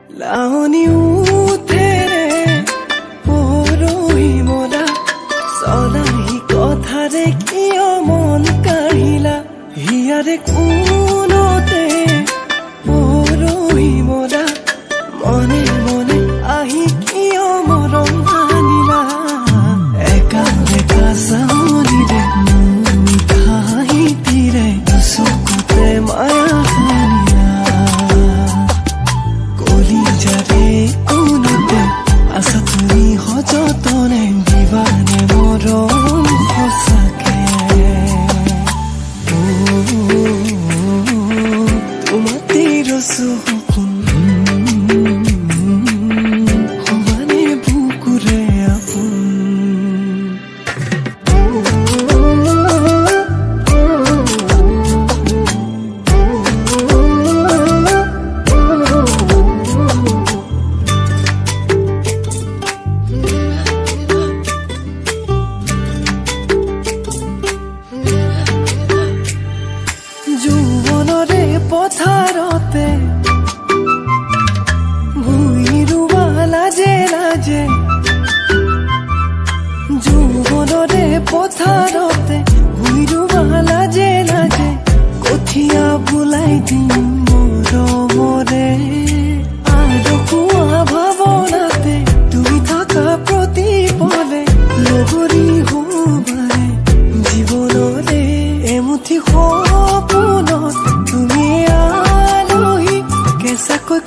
লাৱনী উঠেৰে পৰহি মৰা চলাহি কথাৰে কিয় মন কাঢ়িলা হিয়াৰে কোনতে পৰহি মৰা মনে মনে আহি কিয় মৰম আনিলা একা একা চাৱনীৰে মিঠা হাঁহিটিৰে চকুতে মায়া আছা তুমি সযতনে দিবানে মৰম সঁচাকে তোমাতে ৰচো সপোন সমানে বুকুৰে আপোন যৌৱনৰে পথাৰতে ভূঁই ৰুবা লাজে লাজে যৌৱনৰে পথাৰতে ভূঁই ৰুবা লাজে লাজে কঠীয়া বোলাই দিম মৰমৰে আৰু খোৱা ভাৱনাতে তুমি থকা প্ৰতিপলে লগৰী হ'বাৰে জীৱনৰে এমুঠি সপোনত তুমি আলহী কেঁচাকৈ